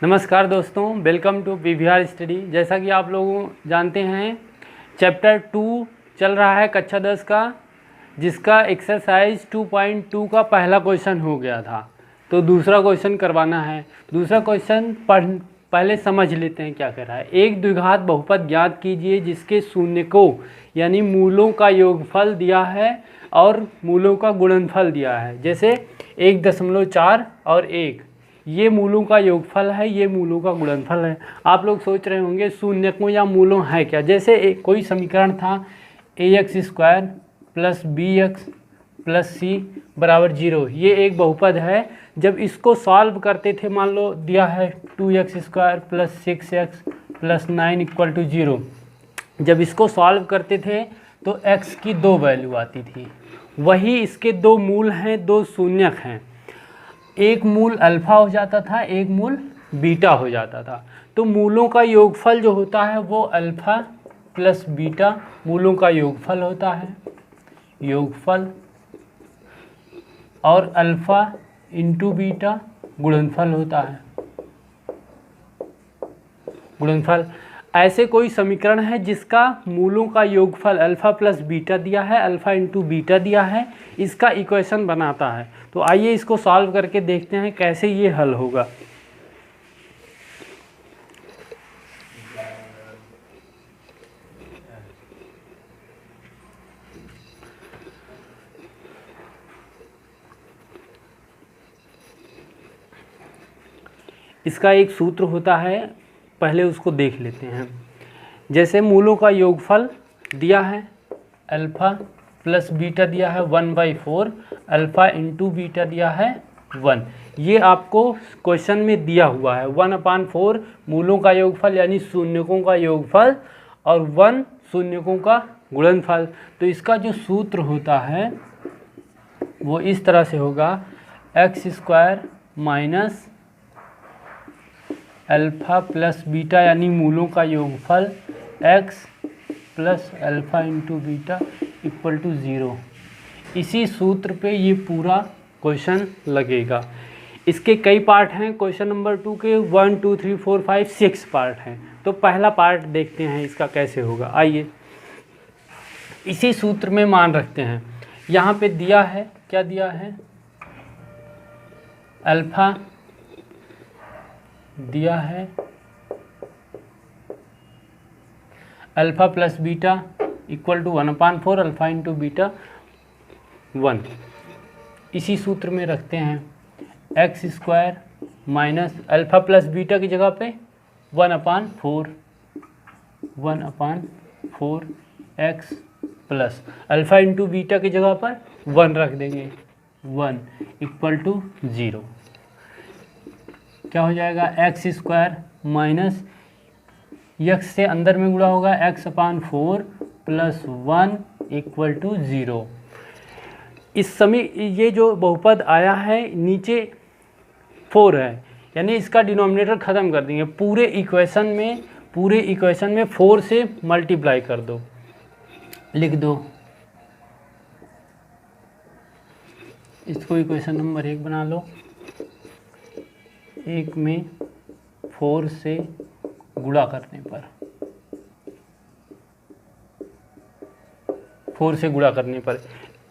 नमस्कार दोस्तों, welcome to PVR study. जैसा कि आप लोग जानते हैं, चैप्टर 2 चल रहा है कक्षा 10 का, जिसका एक्सरसाइज 2.2 का पहला क्वेश्चन हो गया था। तो दूसरा क्वेश्चन करवाना है। दूसरा क्वेश्चन पहले समझ लेते हैं क्या कर रहा है। एक द्विघात बहुपद ज्ञात कीजिए जिसके शून्यकों यानी मूलों का योगफल दिया है और मूलों का गुणनफल दिया है। जैसे 1.4 और 1, ये मूलों का योगफल है, ये मूलों का गुणनफल है। आप लोग सोच रहे होंगे शून्यकों या मूलों है क्या। जैसे कोई समीकरण था ax² + bx + c = 0। ये एक बहुपद है। जब इसको सॉल्व करते थे, मान लो दिया है 2x² + 6x + 9 = 0। जब इसको सॉल्व करते थे तो x की 2 वैल्यू आती थी। वही इसके 2 मूल हैं, 2 शून्यक हैं। एक मूल अल्फ़ा हो जाता था, एक मूल बीटा हो जाता था। तो मूलों का योगफल जो होता है वो अल्फ़ा प्लस बीटा मूलों का योगफल होता है, योगफल, और अल्फ़ा इंटू बीटा गुणनफल होता है, गुणनफल। ऐसे कोई समीकरण है जिसका मूलों का योगफल अल्फ़ा प्लस बीटा दिया है, अल्फ़ा इंटू बीटा दिया है, इसका इक्वेशन बनाता है। तो आइए इसको सॉल्व करके देखते हैं कैसे ये हल होगा। इसका एक सूत्र होता है, पहले उसको देख लेते हैं। जैसे मूलों का योगफल दिया है, अल्फ़ा प्लस बीटा दिया है 1/4, अल्फ़ा इंटू बीटा दिया है 1। ये आपको क्वेश्चन में दिया हुआ है। 1/4 मूलों का योगफल यानी शून्यकों का योगफल, और 1 शून्यकों का गुणनफल। तो इसका जो सूत्र होता है वो इस तरह से होगा, x² minus alpha plus beta यानी मूलों का योगफल x plus alpha into beta = 0। इसी सूत्र पे ये पूरा क्वेश्चन लगेगा। इसके कई पार्ट हैं। क्वेश्चन नंबर 2 के 1 2 3 4 5 6 पार्ट हैं। तो पहला पार्ट देखते हैं इसका कैसे होगा। आइए इसी सूत्र में मान रखते हैं। यहाँ पे दिया है, क्या दिया है, अल्फ़ा दिया है, alpha plus beta = 1/4 alpha into beta 1। इसी सूत्र में रखते हैं x² minus alpha plus beta की जगह पे 1/4 x plus alpha into beta की जगह पर 1 रख देंगे, 1 = 0। क्या हो जाएगा, x² माइनस x से अंदर में गुणा होगा x/4 + 1 = 0। इस समय ये जो बहुपद आया है नीचे 4 है, यानी इसका डिनोमिनेटर ख़त्म कर देंगे। पूरे इक्वेशन में 4 से मल्टीप्लाई कर दो, लिख दो। इसको इक्वेशन नंबर 1 बना लो। 1 में 4 से गुणा करने पर, 4 से गुणा करने पर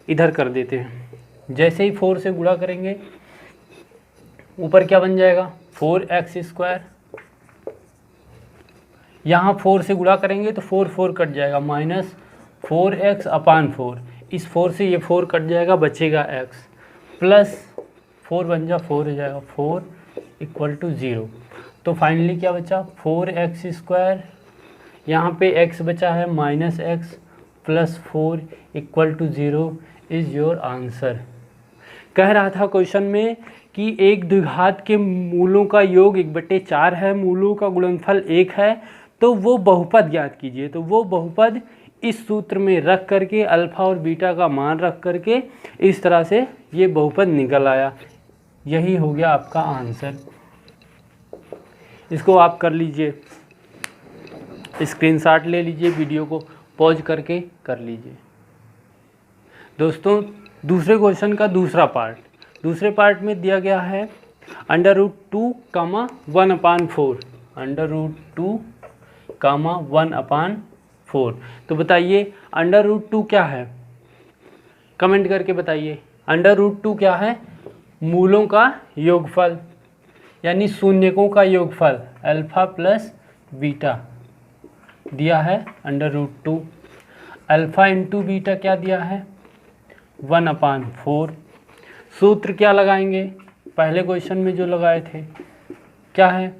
इधर कर देते हैं। जैसे ही 4 से गुणा करेंगे ऊपर क्या बन जाएगा, 4x²। यहाँ 4 से गुणा करेंगे तो 4 4 कट जाएगा, माइनस 4x/4। इस 4 से ये 4 कट जाएगा, बचेगा x, प्लस 4 बन जा 4 हो जाएगा, 4 = 0। तो फाइनली क्या बचा, 4x²। यहाँ पे x बचा है -x plus 4 = 0 is your answer. कह रहा था क्वेश्चन में कि एक द्विघात के मूलों का योग 1/4 है, मूलों का गुणनफल 1 है, तो वो बहुपद ज्ञात कीजिए। तो वो बहुपद इस सूत्र में रख करके अल्फ़ा और बीटा का मान रख करके इस तरह से ये बहुपद निकल आया। यही हो गया आपका आंसर। इसको आप कर लीजिए, स्क्रीनशॉट ले लीजिए, वीडियो को पॉज करके कर लीजिए। दोस्तों, दूसरे क्वेश्चन का दूसरे पार्ट में दिया गया है √2 कामा 1/4, √2 कामा 1/4। तो बताइए √2 क्या है, कमेंट करके बताइए। √2 क्या है? मूलों का योगफल, यानी शून्यकों का योगफल, अल्फ़ा प्लस बीटा दिया है √2। अल्फ़ा इंटू बीटा क्या दिया है? 1/4। सूत्र क्या लगाएंगे? पहले क्वेश्चन में जो लगाए थे, क्या है?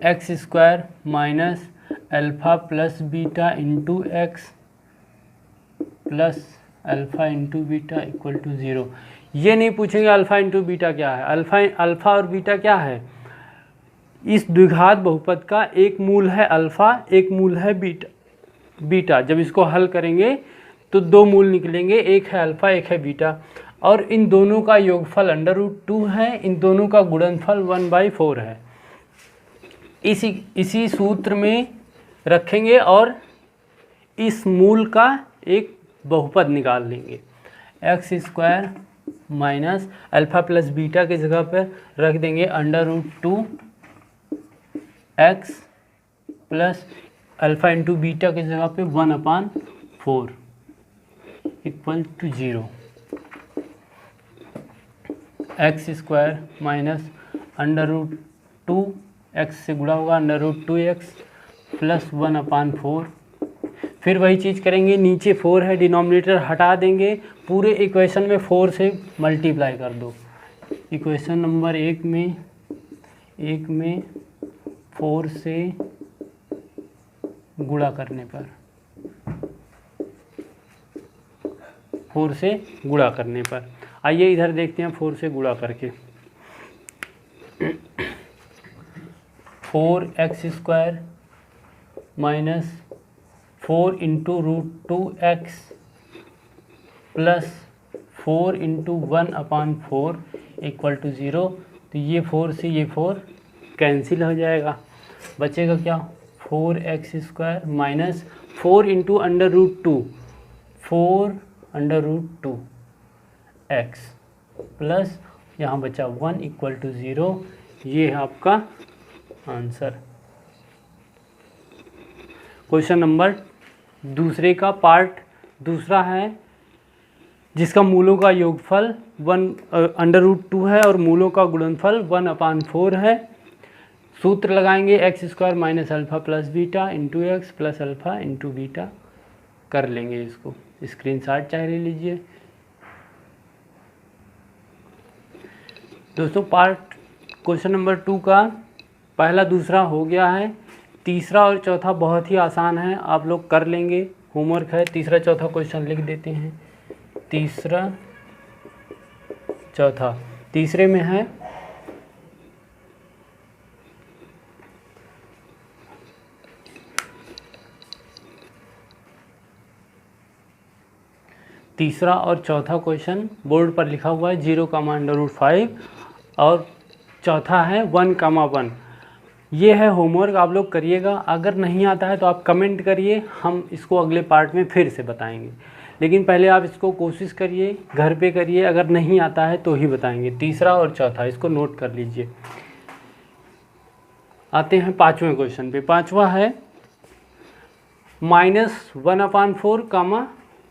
x² minus alpha plus beta into x plus alpha into beta equal to 0। ये नहीं पूछेंगे अल्फ़ा इंटू बीटा क्या है। अल्फ़ा और बीटा क्या है? इस द्विघात बहुपद का एक मूल है अल्फ़ा, एक मूल है बीटा। जब इसको हल करेंगे तो दो मूल निकलेंगे, एक है अल्फ़ा एक है बीटा, और इन दोनों का योगफल √2 है, इन दोनों का गुणनफल 1/4 है। इसी सूत्र में रखेंगे और इस मूल का एक बहुपद निकाल लेंगे। x² minus alpha plus beta की जगह पर रख देंगे √2 x plus alpha into beta की जगह पे 1/4 equal to 0। x² minus √2 x से गुणा होगा √2x प्लस 1/4। फिर वही चीज़ करेंगे, नीचे 4 है, डिनोमिनेटर हटा देंगे, पूरे इक्वेशन में 4 से मल्टीप्लाई कर दो। इक्वेशन नंबर 1 में 4 से गुणा करने पर, 4 से गुणा करने पर, आइए इधर देखते हैं 4 से गुणा करके। 4x² minus 4 into √2x plus 4 into 1/4 equal to 0। तो ये 4 से ये 4 कैंसिल हो जाएगा, बचेगा क्या? 4x² minus 4 into √2, 4 √2 x plus यहाँ बचा 1 इक्वल टू 0। ये है आपका आंसर। क्वेश्चन नंबर दूसरे का पार्ट दूसरा है, जिसका मूलों का योगफल √2 है और मूलों का गुणनफल 1/4 है। सूत्र लगाएंगे x² minus alpha plus beta into x plus alpha into beta. कर लेंगे इसको, स्क्रीनशॉट चाहे ले लीजिए। दोस्तों पार्ट क्वेश्चन नंबर 2 का पहला दूसरा हो गया है, तीसरा और चौथा बहुत ही आसान है, आप लोग कर लेंगे, होमवर्क है। तीसरा चौथा क्वेश्चन लिख देते हैं। तीसरा चौथा, तीसरे में है तीसरा और चौथा क्वेश्चन बोर्ड पर लिखा हुआ है 0, √5 और चौथा है 1, 1। ये है होमवर्क, आप लोग करिएगा। अगर नहीं आता है तो आप कमेंट करिए, हम इसको अगले पार्ट में फिर से बताएंगे। लेकिन पहले आप इसको कोशिश करिए, घर पे करिए, अगर नहीं आता है तो ही बताएंगे। तीसरा और चौथा इसको नोट कर लीजिए। आते हैं पाँचवें क्वेश्चन पे। पाँचवा है -1/4,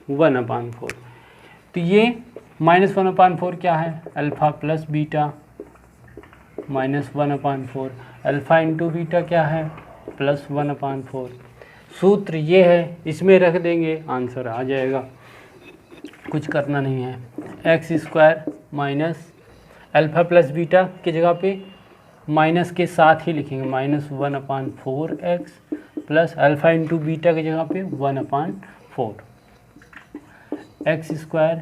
1/4। तो ये -1/4 क्या है? Alpha plus beta -1/4, alpha into beta क्या है? प्लस 1/4। सूत्र ये है, इसमें रख देंगे, आंसर आ जाएगा, कुछ करना नहीं है। x² minus alpha plus beta की जगह पे माइनस के साथ ही लिखेंगे, -1/4x plus alpha into beta की जगह पे 1/4। x²,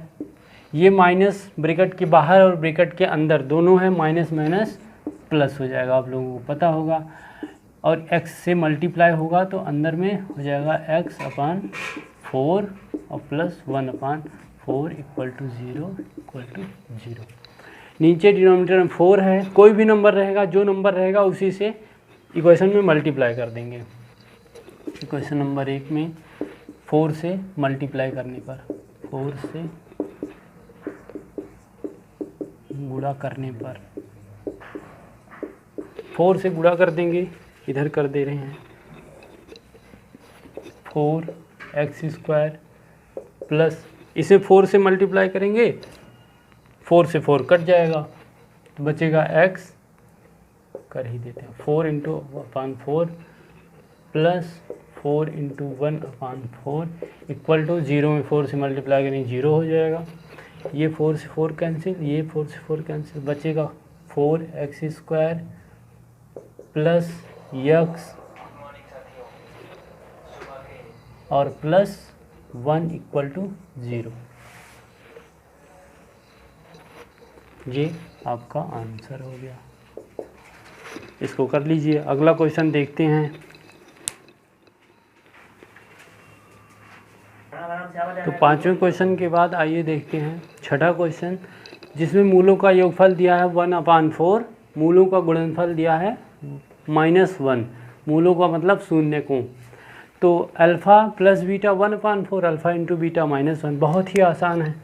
ये माइनस ब्रैकेट के बाहर और ब्रैकेट के अंदर दोनों है, माइनस माइनस प्लस हो जाएगा, आप लोगों को पता होगा। और x से मल्टीप्लाई होगा तो अंदर में हो जाएगा x/4 और प्लस 1/4 इक्वल टू 0। नीचे डिनोमिनेटर में 4 है, कोई भी नंबर रहेगा, जो नंबर रहेगा उसी से इक्वेशन में मल्टीप्लाई कर देंगे। इक्वेशन नंबर 1 में 4 से मल्टीप्लाई करने पर, 4 से गुणा करने पर 4 से गुणा कर देंगे, इधर कर दे रहे हैं 4x² प्लस इसे 4 से मल्टीप्लाई करेंगे, 4 से 4 कट जाएगा तो बचेगा x, कर ही देते हैं 4/4 प्लस 4/1/4 इक्वल टू 0 में 4 से मल्टीप्लाई करेंगे 0 हो जाएगा। ये 4 से 4 कैंसिल, ये 4 से 4 कैंसिल, बचेगा 4x² प्लस x और प्लस 1 इक्वल टू 0। ये आपका आंसर हो गया। इसको कर लीजिए। अगला क्वेश्चन देखते हैं। तो 5वें क्वेश्चन के बाद आइए देखते हैं 6ठा क्वेश्चन, जिसमें मूलों का योगफल दिया है 1/4, मूलों का गुणनफल दिया है -1, मूलों का मतलब शून्य को। तो alpha plus beta 1/4, alpha into beta -1, बहुत ही आसान है।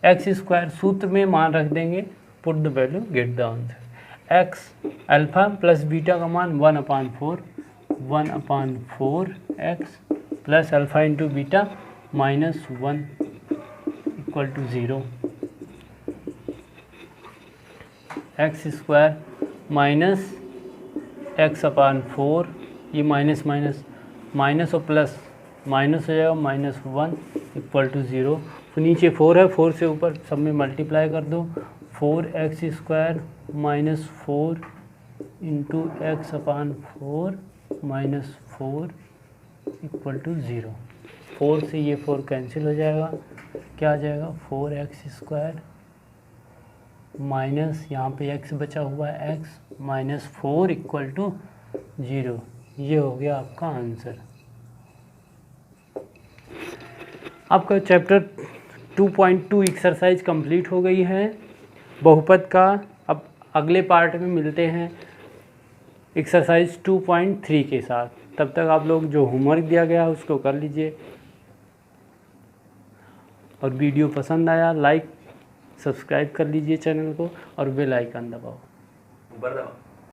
x² सूत्र में मान रख देंगे, put the value get the answer. x alpha plus beta का मान 1/4 x plus alpha into beta -1 equal to 0। x² minus x/4, ये माइनस माइनस माइनस और प्लस माइनस हो जाएगा, -1 इक्वल टू 0। तो नीचे 4 है, 4 से ऊपर सब में मल्टीप्लाई कर दो, 4x² minus 4 into x/4 -4 equal to 0। 4 से ये 4 कैंसिल हो जाएगा, क्या आ जाएगा 4x² माइनस यहाँ पे x बचा हुआ है x -4 इक्वल टू 0। ये हो गया आपका आंसर। आपका चैप्टर 2.2 एक्सरसाइज कंप्लीट हो गई है बहुपद का। अब अगले पार्ट में मिलते हैं एक्सरसाइज 2.3 के साथ। तब तक आप लोग जो होमवर्क दिया गया है उसको कर लीजिए, और वीडियो पसंद आया लाइक सब्सक्राइब कर लीजिए चैनल को और बेल आइकन दबाओ।